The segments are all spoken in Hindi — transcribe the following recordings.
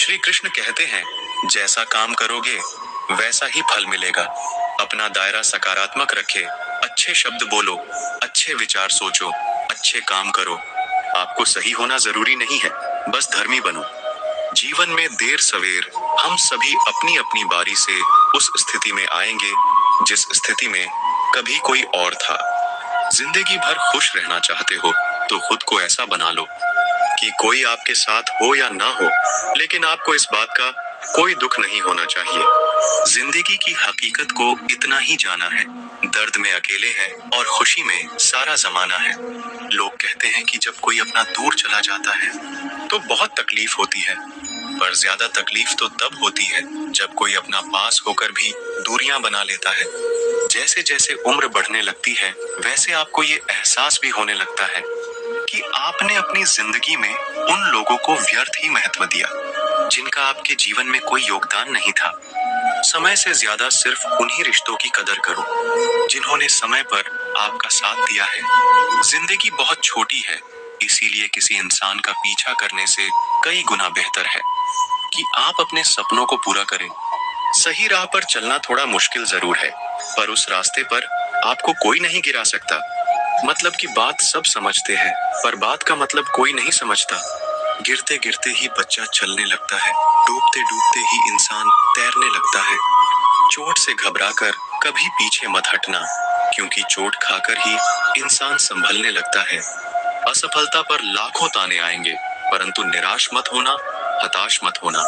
श्री कृष्ण कहते हैं, जैसा काम करोगे वैसा ही फल मिलेगा। अपना दायरा सकारात्मक रखे, अच्छे शब्द बोलो, अच्छे विचार सोचो, अच्छे काम करो। आपको सही होना जरूरी नहीं है, बस धर्मी बनो। जीवन में देर सवेर हम सभी अपनी अपनी बारी से उस स्थिति में आएंगे जिस स्थिति में कभी कोई और था। जिंदगी भर खुश रहना चाहते हो तो खुद को ऐसा बना लो कि कोई आपके साथ हो या ना हो, लेकिन आपको इस बात का कोई दुख नहीं होना चाहिए। जिंदगी की हकीकत को इतना ही जाना है, दर्द में अकेले हैं और खुशी में सारा जमाना है। लोग कहते हैं कि जब कोई अपना दूर चला जाता है तो बहुत तकलीफ होती है, पर ज्यादा तकलीफ तो तब होती है जब कोई अपना पास होकर भी दूरियां बना लेता है। जैसे जैसे उम्र बढ़ने लगती है वैसे आपको ये एहसास भी होने लगता है कि आपने अपनी जिंदगी में उन लोगों को व्यर्थ ही महत्व दिया जिनका आपके जीवन में कोई योगदान नहीं था। समय से ज्यादा सिर्फ उन्हीं रिश्तों की कदर करो जिन्होंने समय पर आपका साथ दिया है। जिंदगी बहुत छोटी है, इसीलिए किसी इंसान का पीछा करने से कई गुना बेहतर है कि आप अपने सपनों को पूरा करें। सही राह पर चलना थोड़ा मुश्किल जरूर है, पर उस रास्ते पर आपको कोई नहीं गिरा सकता। मतलब की बात सब समझते हैं, पर बात का मतलब कोई नहीं समझता। गिरते गिरते ही बच्चा चलने लगता है, डूबते डूबते ही इंसान तैरने लगता है। चोट से घबराकर कभी पीछे मत हटना, क्योंकि चोट खाकर ही इंसान संभलने लगता है। असफलता पर लाखों ताने आएंगे, परंतु निराश मत होना, हताश मत होना,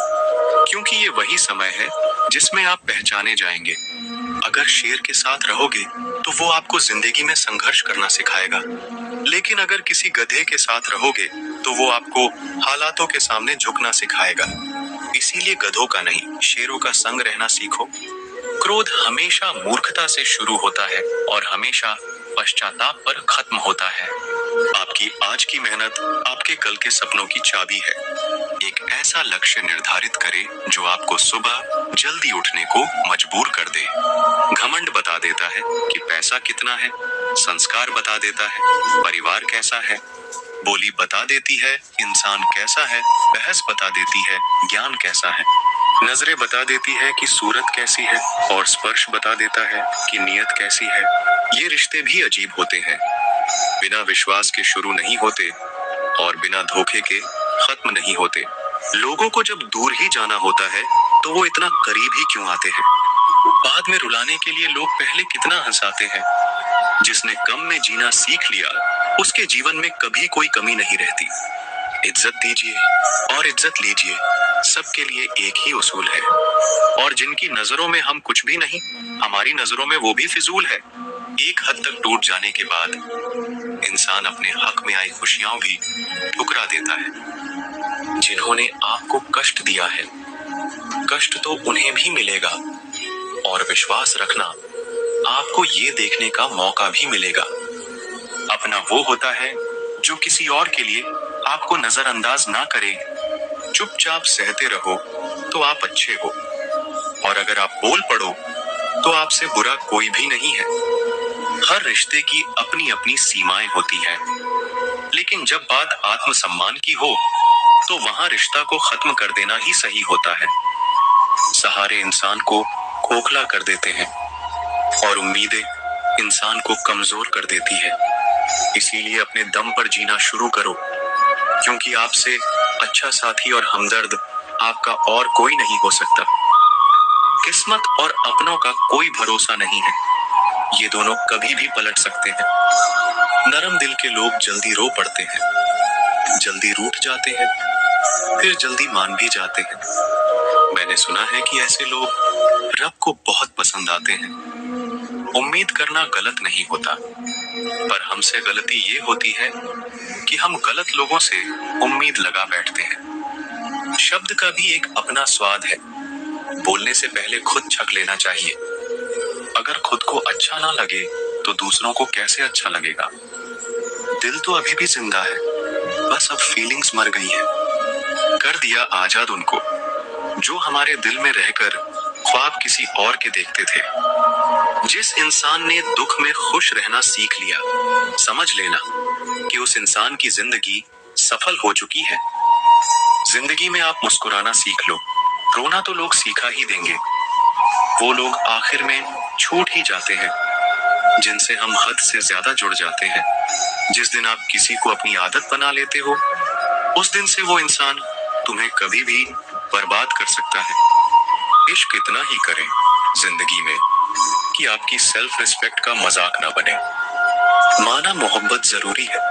क्योंकि ये वही समय है जिसमें आप पहचाने जाएंगे। अगर शेर के साथ रहोगे तो वो आपको जिंदगी में संघर्ष करना सिखाएगा, लेकिन अगर किसी गधे के साथ रहोगे तो वो आपको हालातों के सामने झुकना सिखाएगा। इसीलिए गधों का नहीं, शेरों का संग रहना सीखो। क्रोध हमेशा मूर्खता से शुरू होता है और हमेशा पश्चाताप पर खत्म होता है। आपकी आज की मेहनत आपके कल के सपनों की चाबी है। एक ऐसा लक्ष्य निर्धारित करें जो आपको सुबह जल्दी उठने को मजबूर कर दे। घमंड बता देता है कि पैसा कितना है, संस्कार बता देता है परिवार कैसा है, बोली बता देती है इंसान कैसा है, बहस बता देती है ज्ञान कैसा है, नजरें बता देती है कि सूरत कैसी है, और स्पर्श बता देता है कि नियत कैसी है। ये रिश्ते भी अजीब होते हैं, बिना विश्वास के शुरू नहीं होते और बिना धोखे के खत्म नहीं होते। लोगों को जब दूर ही जाना होता है तो वो इतना करीब ही क्यों आते हैं? बाद में रुलाने के लिए लोग पहले कितना हंसाते हैं। जिसने कम में जीना सीख लिया उसके जीवन में कभी कोई कमी नहीं रहती। इज्जत दीजिए और इज्जत लीजिए, सबके लिए एक ही उसूल है। और जिनकी नजरों में हम कुछ भी नहीं, हमारी नजरों में वो भी फिजूल है। एक हद तक टूट जाने के बाद इंसान अपने हक में आई खुशियां भी ठुकरा देता है। जिन्होंने आपको कष्ट दिया है, कष्ट तो उन्हें भी मिलेगा, और विश्वास रखना आपको ये देखने का मौका भी मिलेगा। अपना वो होता है जो किसी और के लिए आपको नजरअंदाज ना करे। चुपचाप सहते रहो तो आप अच्छे हो, और अगर आप बोल पड़ो तो आपसे बुरा कोई भी नहीं है। हर रिश्ते की अपनी अपनी सीमाएं होती हैं, लेकिन जब बात आत्मसम्मान की हो तो वहां रिश्ता को खत्म कर देना ही सही होता है। सहारे इंसान को खोखला कर देते हैं और उम्मीदें इंसान को कमजोर कर देती है। इसीलिए अपने दम पर जीना शुरू करो, क्योंकि आपसे अच्छा साथी और हमदर्द आपका और कोई नहीं हो सकता। किस्मत और अपनों का कोई भरोसा नहीं है, ये दोनों कभी भी पलट सकते हैं। नरम दिल के लोग जल्दी रो पड़ते हैं, जल्दी रूठ जाते हैं, फिर जल्दी मान भी जाते हैं। मैंने सुना है कि ऐसे लोग रब को बहुत पसंद आते हैं। उम्मीद करना गलत नहीं होता, पर हमसे गलती ये होती है कि हम गलत लोगों से उम्मीद लगा बैठते हैं। शब्द का भी एक अपना स्वाद है, बोलने से पहले खुद छक लेना चाहिए। अगर खुद को अच्छा ना लगे तो दूसरों को कैसे अच्छा लगेगा? दिल तो अभी भी जिंदा है, बस अब फीलिंग्स मर गई है। कर दिया आजाद उनको जो हमारे दिल में रहकर ख्वाब किसी और के देखते थे। जिस इंसान ने दुख में खुश रहना सीख लिया, समझ लेना कि उस इंसान की जिंदगी सफल हो चुकी है। जिंदगी में आप मुस्कुराना सीख लो, रोना तो लोग सीखा ही देंगे। वो लोग आखिर में छूट ही जाते हैं जिनसे हम हद से ज्यादा जुड़ जाते हैं। जिस दिन आप किसी को अपनी आदत बना लेते हो, उस दिन से वो इंसान तुम्हें कभी भी बर्बाद कर सकता है। इश्क इतना ही करें जिंदगी में कि आपकी सेल्फ रिस्पेक्ट का मजाक ना बने। माना मोहब्बत जरूरी है,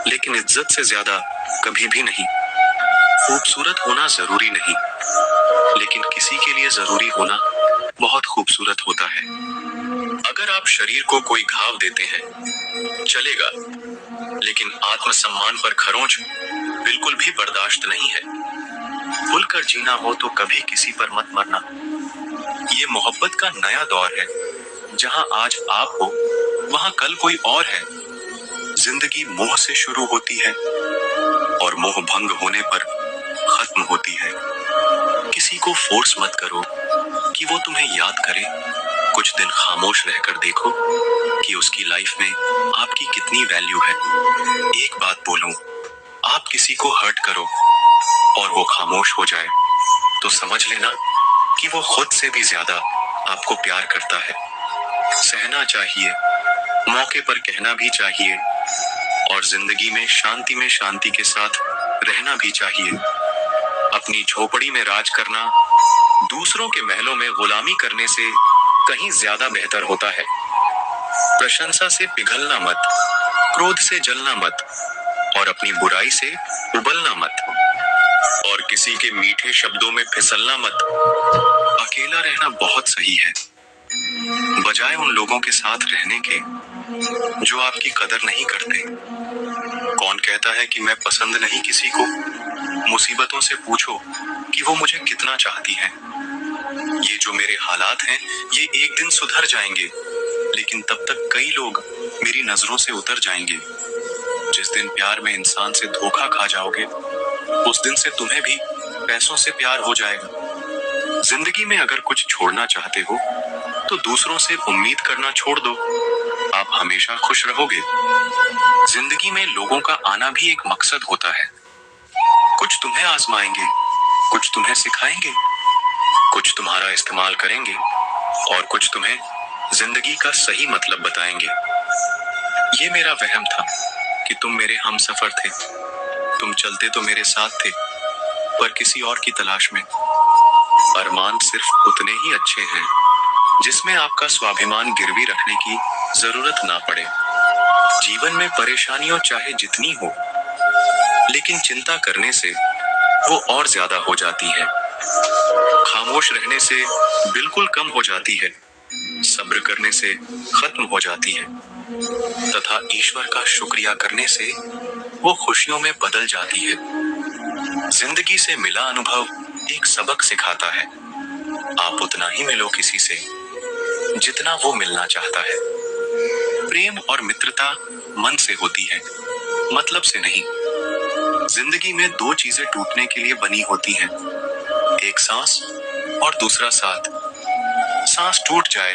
लेकिन इज्जत से ज्यादा कभी भी नहीं। खूबसूरत होना जरूरी नहीं, लेकिन किसी के लिए जरूरी होना बहुत खूबसूरत होता है। अगर आप शरीर को कोई घाव देते हैं चलेगा, लेकिन आत्मसम्मान पर खरोंच बिल्कुल भी बर्दाश्त नहीं है। खुलकर जीना हो तो कभी किसी पर मत मरना। ये मोहब्बत का नया दौर है, जहां आज आप हो वहां कल कोई और है। जिंदगी मोह से शुरू होती है और मोह भंग होने पर खत्म होती है। किसी को फोर्स मत करो कि वो तुम्हें याद करे। कुछ दिन खामोश रहकर देखो कि उसकी लाइफ में आपकी कितनी वैल्यू है। एक बात बोलूं, आप किसी को हर्ट करो और वो खामोश हो जाए तो समझ लेना कि वो खुद से भी ज्यादा आपको प्यार करता है। सहना चाहिए, मौके पर कहना भी चाहिए, और जिंदगी में शांति के साथ रहना भी चाहिए। अपनी झोपड़ी में राज करना दूसरों के महलों में गुलामी करने से कहीं ज्यादा बेहतर होता है। प्रशंसा से पिघलना मत, क्रोध से जलना मत, और अपनी बुराई से उबलना मत, और किसी के मीठे शब्दों में फिसलना मत। अकेला रहना बहुत सही है, बजाय उन लोगों के साथ रहने के जो आपकी कदर नहीं करते। कौन कहता है कि मैं पसंद नहीं किसी को? मुसीबतों से पूछो कि वो मुझे कितना चाहती है। ये जो मेरे हालात हैं, ये एक दिन सुधर जाएंगे, लेकिन तब तक कई लोग मेरी नजरों से उतर जाएंगे। जिस दिन प्यार में इंसान से धोखा खा जाओगे, उस दिन से तुम्हें भी पैसों से प्यार हो जाएगा। जिंदगी में अगर कुछ छोड़ना चाहते हो तो दूसरों से उम्मीद करना छोड़ दो, आप हमेशा खुश रहोगे। जिंदगी में लोगों का आना भी एक मकसद होता है। कुछ तुम्हें आजमाएंगे, कुछ तुम्हें सिखाएंगे, कुछ तुम्हारा इस्तेमाल करेंगे, और कुछ तुम्हें जिंदगी का सही मतलब बताएंगे। ये मेरा वहम था कि तुम मेरे हमसफर थे। तुम चलते तो मेरे साथ थे, पर किसी और की तलाश में। अरमान सिर्फ उतने ही अच्छे हैं जिसमें आपका स्वाभिमान गिरवी रखने की जरूरत ना पड़े। जीवन में परेशानियों चाहे जितनी हो, लेकिन चिंता करने से वो और ज्यादा हो जाती है। खामोश रहने से बिल्कुल कम हो जाती है, सब्र करने से खत्म हो जाती है, तथा ईश्वर का शुक्रिया करने से वो खुशियों में बदल जाती है। जिंदगी से मिला अनुभव एक सबक सिखाता है। आप उतना ही मिलो किसी से जितना वो मिलना चाहता है। प्रेम और मित्रता मन से होती है, मतलब से नहीं। जिंदगी में दो चीजें टूटने के लिए बनी होती हैं, एक सांस और दूसरा साथ। सांस टूट जाए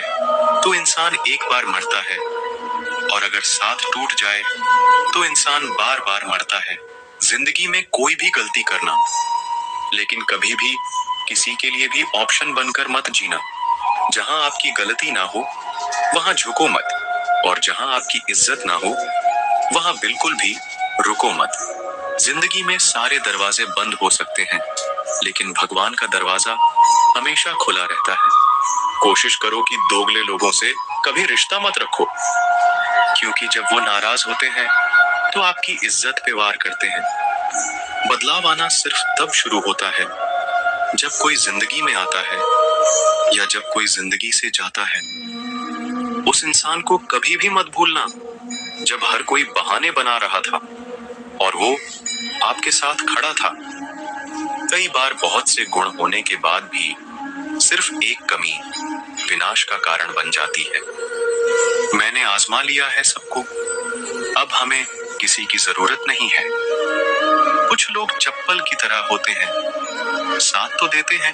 तो इंसान एक बार मरता है, और अगर साथ टूट जाए तो इंसान बार बार मरता है। जिंदगी में कोई भी गलती करना, लेकिन कभी भी किसी के लिए भी ऑप्शन बनकर मत जीना। जहां आपकी गलती ना हो वहां झुको मत, और जहां आपकी इज्जत ना हो वहां बिल्कुल भी रुको मत। जिंदगी में सारे दरवाजे बंद हो सकते हैं, लेकिन भगवान का दरवाजा हमेशा खुला रहता है। कोशिश करो कि दोगले लोगों से कभी रिश्ता मत रखो, क्योंकि जब वो नाराज होते हैं तो आपकी इज्जत पे वार करते हैं। बदलाव आना सिर्फ तब शुरू होता है जब कोई जिंदगी में आता है, या जब कोई जिंदगी से जाता है। उस इंसान को कभी भी मत भूलना जब हर कोई बहाने बना रहा था और वो आपके साथ खड़ा था। कई बार बहुत से गुण होने के बाद भी सिर्फ एक कमी विनाश का कारण बन जाती है। मैंने आजमा लिया है सबको, अब हमें किसी की जरूरत नहीं है। कुछ लोग चप्पल की तरह होते हैं, साथ तो देते हैं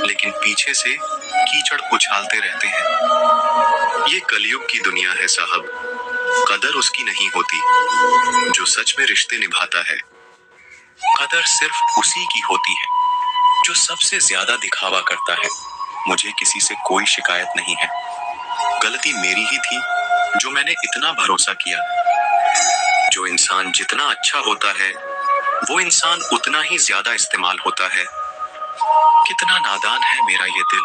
लेकिन पीछे से कीचड़ उछालते रहते हैं। ये कलयुग की दुनिया है साहब, कदर उसकी नहीं होती जो सच में रिश्ते निभाता है। कदर सिर्फ उसी की होती है जो सबसे ज्यादा दिखावा करता है। मुझे किसी से कोई शिकायत नहीं है। गलती मेरी ही थी जो मैंने इतना भरोसा किया। जो इंसान जितना अच्छा होता है वो इंसान उतना ही ज्यादा इस्तेमाल होता है। कितना नादान है मेरा ये दिल,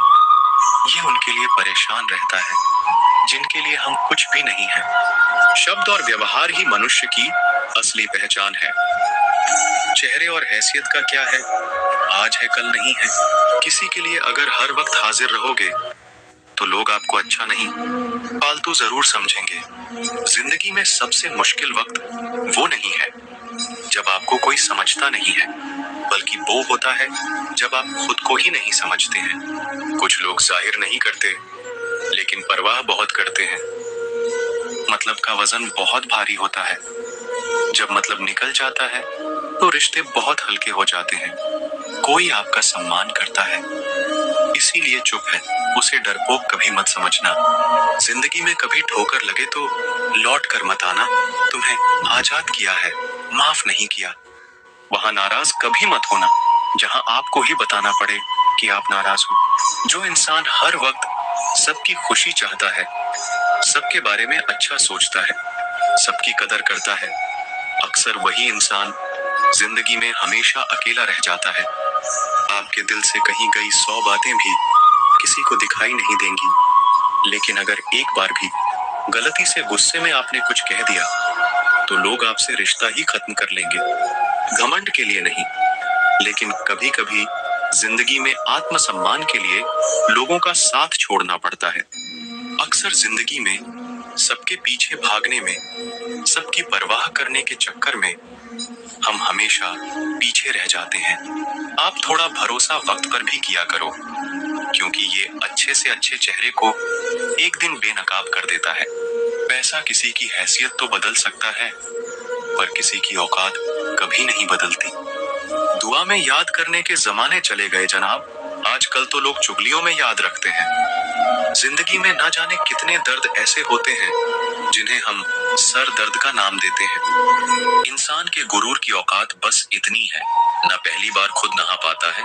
ये उनके लिए परेशान रहता है जिनके लिए हम कुछ भी नहीं है। शब्द और व्यवहार ही मनुष्य की असली पहचान है। चेहरे और हैसियत का क्या है, आज है कल नहीं है। किसी के लिए अगर हर वक्त हाजिर रहोगे तो लोग आपको अच्छा नहीं, फालतू जरूर समझेंगे। जिंदगी में सबसे मुश्किल वक्त वो नहीं है जब आपको कोई समझता नहीं है, बल्कि वो होता है जब आप खुद को ही नहीं समझते हैं। कुछ लोग जाहिर नहीं करते लेकिन परवाह बहुत करते हैं। मतलब का वजन बहुत भारी होता है। जब मतलब निकल जाता है तो रिश्ते बहुत हल्के हो जाते हैं। कोई आपका सम्मान करता है इसीलिए चुप है, उसे डरपोक कभी मत समझना। जिंदगी में कभी ठोकर लगे तो लौट कर मत आना। तुम्हें आजाद किया है, माफ नहीं किया। वहां नाराज कभी मत होना जहां आपको ही बताना पड़े कि आप नाराज हो। जो इंसान हर वक्त सबकी खुशी चाहता है, सबके बारे में अच्छा सोचता है, सबकी कदर करता है, अक्सर वही इंसान जिंदगी में हमेशा अकेला रह जाता है। आपके दिल से कही गई 100 बातें भी किसी को दिखाई नहीं देंगी, लेकिन अगर एक बार भी गलती से गुस्से में आपने कुछ कह दिया तो लोग आपसे रिश्ता ही खत्म कर लेंगे। घमंड के लिए नहीं, लेकिन कभी कभी जिंदगी में आत्मसम्मान के लिए लोगों का साथ छोड़ना पड़ता है। अक्सर जिंदगी में सबके पीछे भागने में, सबकी परवाह करने के चक्कर में हम हमेशा पीछे रह जाते हैं। आप थोड़ा भरोसा वक्त पर भी किया करो, क्योंकि ये अच्छे से अच्छे चेहरे को एक दिन बेनकाब कर देता है। पैसा किसी की हैसियत तो बदल सकता है, पर किसी की औकात कभी नहीं बदलती। दुआ में याद करने के जमाने चले गए जनाब, आजकल तो लोग चुगलियों में याद रखते हैं। जिंदगी में ना जाने कितने दर्द ऐसे होते हैं जिन्हें हम सर दर्द का नाम देते हैं। इंसान के गुरूर की औकात बस इतनी है, ना पहली बार खुद नहा पाता है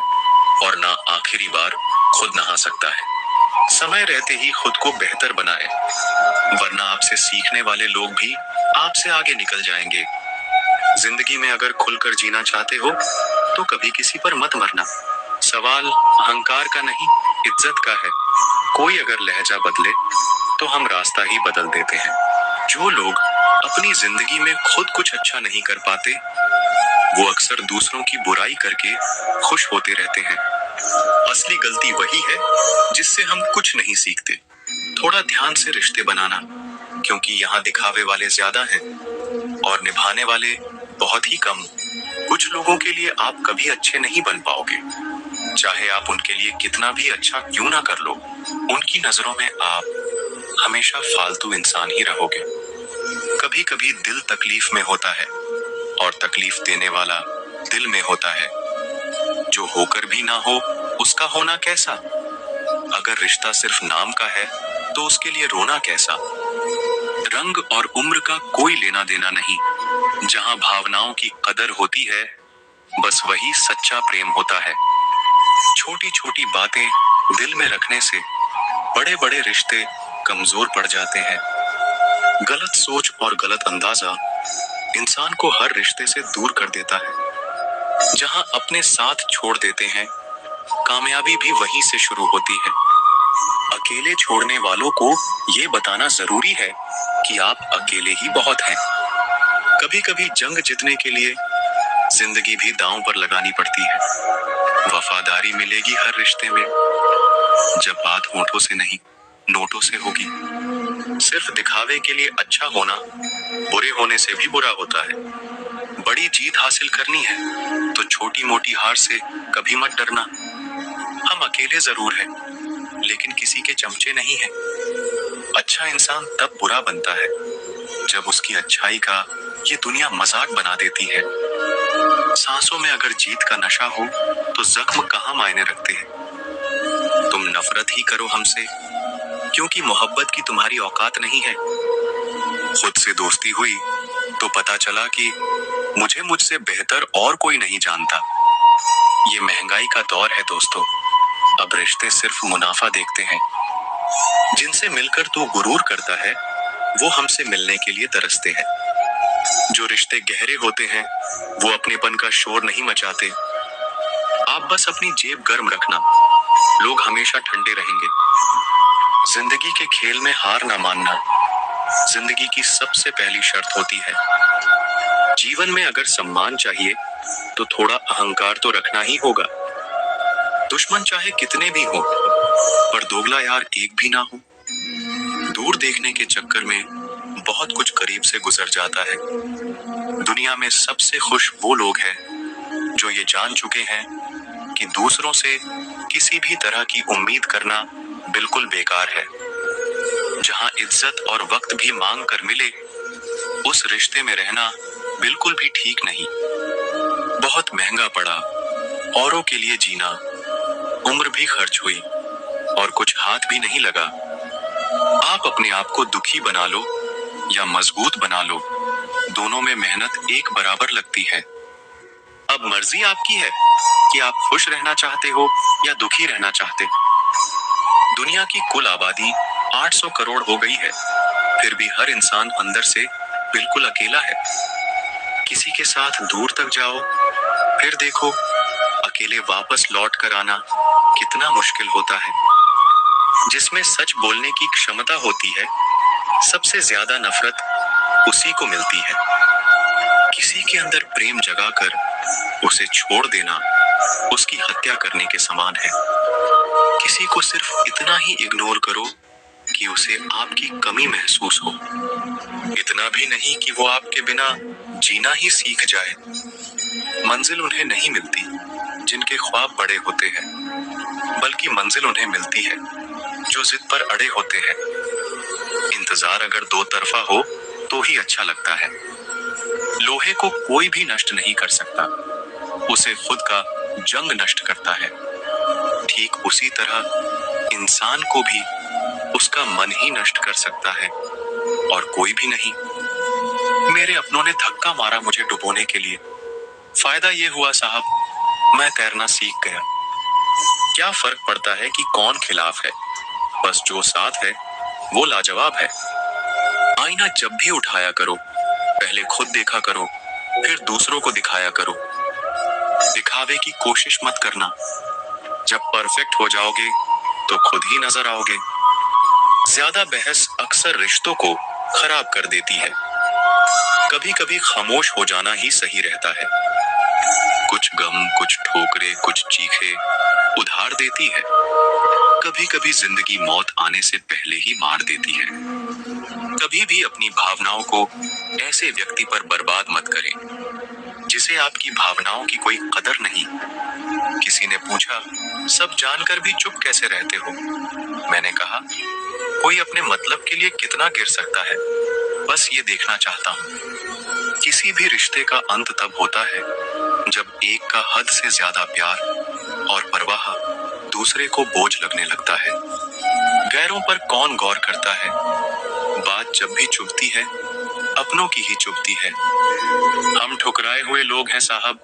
और ना आखिरी बार खुद नहा सकता है। समय रहते ही खुद को बेहतर बनाए, वरना आपसे सीखने वाले लोग भी आपसे आगे निकल जाएंगे। जिंदगी में अगर खुलकर जीना चाहते हो तो कभी किसी पर मत मरना। सवाल अहंकार का नहीं, इज्जत का है। कोई अगर लहजा बदले तो हम रास्ता ही बदल देते हैं। जो लोग अपनी जिंदगी में खुद कुछ अच्छा नहीं कर पाते, वो अक्सर दूसरों की बुराई करके खुश होते रहते हैं। असली गलती वही है जिससे हम कुछ नहीं सीखते। थोड़ा ध्यान से रिश्ते बनाना, क्योंकि यहाँ दिखावे वाले ज्यादा हैं और निभाने वाले बहुत ही कम। कुछ लोगों के लिए आप कभी अच्छे नहीं बन पाओगे, चाहे आप उनके लिए कितना भी अच्छा क्यों ना कर लो। उनकी नजरों में आप हमेशा फालतू इंसान ही रहोगे। कभी कभी दिल तकलीफ में होता है और तकलीफ देने वाला दिल में होता है। जो होकर भी ना हो उसका होना कैसा। अगर रिश्ता सिर्फ नाम का है तो उसके लिए रोना कैसा। रंग और उम्र का कोई लेना देना नहीं। जहां भावनाओं की कदर होती है, बस वही सच्चा प्रेम होता है। छोटी छोटी बातें दिल में रखने से बड़े बड़े रिश्ते कमजोर पड़ जाते हैं। गलत सोच और गलत अंदाजा इंसान को हर रिश्ते से दूर कर देता है। जहां अपने साथ छोड़ देते हैं, कामयाबी भी वहीं से शुरू होती है। अकेले छोड़ने वालों को ये बताना जरूरी है कि आप अकेले ही बहुत हैं। कभी कभी जंग जीतने के लिए जिंदगी भी दांव पर लगानी पड़ती है। वफादारी मिलेगी हर रिश्ते में, जब बात होठों से नहीं नोटों से होगी। सिर्फ दिखावे के लिए अच्छा होना बुरे होने से भी बुरा होता है। बड़ी जीत हासिल करनी है तो छोटी मोटी हार से कभी मत डरना। हम अकेले जरूर हैं, लेकिन किसी के चमचे नहीं हैं। अच्छा इंसान तब बुरा बनता है जब उसकी अच्छाई का ये दुनिया मजाक बना देती है। सांसों में अगर जीत का नशा हो तो जख्म कहाँ मायने रखते हैं। तुम नफरत ही करो हमसे, क्योंकि मोहब्बत की तुम्हारी औकात नहीं है। खुद से दोस्ती हुई तो पता चला कि मुझे मुझसे बेहतर और कोई नहीं जानता। ये महंगाई का दौर है दोस्तों। अब रिश्ते सिर्फ मुनाफा देखते हैं। जिनसे मिलकर तू गुरूर करता है, वो हमसे मिलने के लिए तरसते हैं। जो रिश्ते गहरे होते हैं, वो अपनेपन का शोर नहीं मचाते। आप बस अपनी जेब गर्म रखना, लोग हमेशा ठंडे रहेंगे। जिंदगी के खेल में हार ना मानना, जिंदगी की सबसे पहली शर्त होती है। जीवन में अगर सम्मान चाहिए, तो थोड़ा अहंकार तो रखना ही होगा। दुश्मन चाहे कितने भी हो, पर दोगला यार एक भी ना हो। दूर देखने के चक्कर में बहुत कुछ करीब से गुजर जाता है। दुनिया में सबसे खुश वो लोग हैं जो ये जान चुके हैं कि दूसरों से किसी भी तरह की उम्मीद करना बिल्कुल बेकार है। जहां इज्जत और वक्त भी मांग कर मिले, उस रिश्ते में रहना बिल्कुल भी ठीक नहीं। बहुत महंगा पड़ा औरों के लिए जीना, उम्र भी खर्च हुई और कुछ हाथ भी नहीं लगा। आप अपने आप को दुखी बना लो या मजबूत बना लो, दोनों में मेहनत एक बराबर लगती है। अब मर्जी आपकी है कि आप खुश रहना चाहते हो या दुखी रहना चाहते। दुनिया की कुल आबादी 800 करोड़ हो गई है, फिर भी हर इंसान अंदर से बिल्कुल अकेला है। किसी के साथ दूर तक जाओ, फिर देखो अकेले वापस लौट कर आना कितना मुश्किल होता है। जिसमें सच बोलने की क्षमता होती है, सबसे ज्यादा नफरत उसी को मिलती है। किसी के अंदर प्रेम जगाकर उसे छोड़ देना उसकी हत्या करने के समान है। किसी को सिर्फ इतना ही इग्नोर करो कि उसे आपकी कमी महसूस हो, इतना भी नहीं कि वो आपके बिना जीना ही सीख जाए। मंजिल उन्हें नहीं मिलती जिनके ख्वाब बड़े होते हैं, बल्कि मंजिल उन्हें मिलती है जो जिद पर अड़े होते हैं। इंतजार अगर दो तरफा हो तो ही अच्छा लगता है। लोहे को कोई भी नष्ट नहीं कर सकता, उसे खुद का जंग नष्ट करता है। ठीक उसी तरह इंसान को भी उसका मन ही नष्ट कर सकता है और कोई भी नहीं। मेरे अपनों ने धक्का मारा मुझे डुबोने के लिए। फायदा ये हुआ साहब, मैं तैरना सीख गया। क्या फर्क पड़ता है कि कौन खिलाफ है, बस जो साथ है वो लाजवाब है। आईना जब भी उठाया करो, पहले खुद देखा करो, फिर दूसरों को दिखाया करो। दिखावे की कोशिश मत करना, जब परफेक्ट हो जाओगे तो खुद ही नजर आओगे। ज्यादा बहस अक्सर रिश्तों को खराब कर देती है। कभी कभी खामोश हो जाना ही सही रहता है। कुछ गम, कुछ ठोकरे, कुछ चीखे उधार देती है। कभी कभी जिंदगी मौत आने से पहले ही मार देती है। कभी भी अपनी भावनाओं को ऐसे व्यक्ति पर बर्बाद मत करें जिसे आपकी भावनाओं की कोई कदर नहीं। किसी ने पूछा, सब जानकर भी चुप कैसे रहते हो? मैंने कहा, कोई अपने मतलब के लिए कितना गिर सकता है, बस ये देखना चाहता हूँ। किसी भी रिश्ते का अंत तब होता है जब एक का हद से ज्यादा प्यार और परवाह दूसरे को बोझ लगने लगता है। गैरों पर कौन गौर करता है? बात जब भी चुभती है, अपनों की ही चुभती है। हम ठुकराए हुए लोग हैं साहब।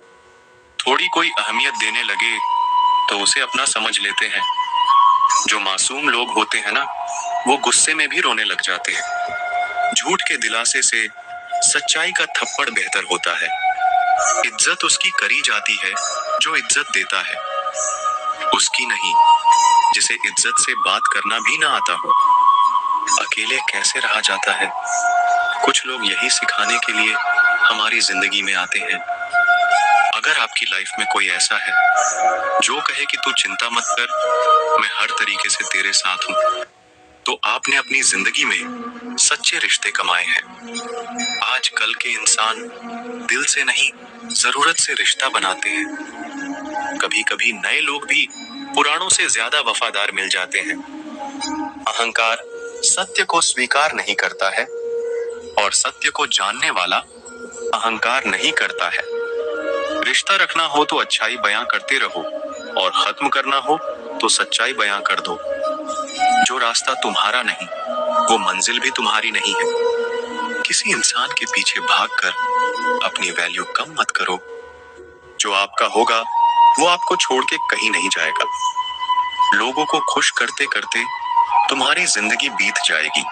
थोड़ी कोई अहमियत देने लगे तो उसे अपना समझ लेते हैं। जो मासूम लोग होते हैं ना, वो गुस्से में भी रोने लग जाते हैं। झूठ के दिलासे से सच्चाई का थप्पड़ बेहतर होता है। इज्जत उसकी करी जाती है जो इज्जत देता है, उसकी नहीं जिसे इज्जत से बात करना भी ना आता हो। अकेले कैसे रहा जाता है? कुछ लोग यही सिखाने के लिए हमारी जिंदगी में आते हैं। अगर आपकी लाइफ में कोई ऐसा है जो कहे कि तू चिंता मत कर, मैं हर तरीके से तेरे साथ हूं, तो आपने अपनी जिंदगी में सच्चे रिश्ते कमाए हैं। आजकल के इंसान दिल से नहीं, जरूरत से रिश्ता बनाते हैं। कभी कभी नए लोग भी पुरानों से ज्यादा वफादार मिल जाते हैं। अहंकार सत्य को स्वीकार नहीं करता है और सत्य को जानने वाला अहंकार नहीं करता है। रिश्ता रखना हो तो अच्छाई बयां करते रहो और खत्म करना हो तो सच्चाई बयां कर दो। जो रास्ता तुम्हारा नहीं, वो मंजिल भी तुम्हारी नहीं है। किसी इंसान के पीछे भागकर अपनी वैल्यू कम मत करो। जो आपका होगा वो आपको छोड़ के कहीं नहीं जाएगा। लोगों को खुश करते करते तुम्हारी जिंदगी बीत जाएगी,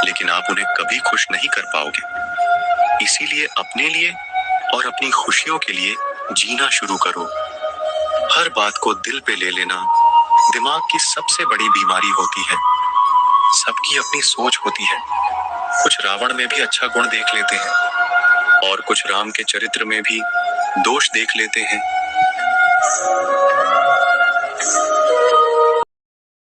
लेकिन आप उन्हें कभी खुश नहीं कर पाओगे। इसीलिए अपने लिए और अपनी खुशियों के लिए जीना शुरू करो। हर बात को दिल पे ले लेना दिमाग की सबसे बड़ी बीमारी होती है। सबकी अपनी सोच होती है। कुछ रावण में भी अच्छा गुण देख लेते हैं और कुछ राम के चरित्र में भी दोष देख लेते हैं।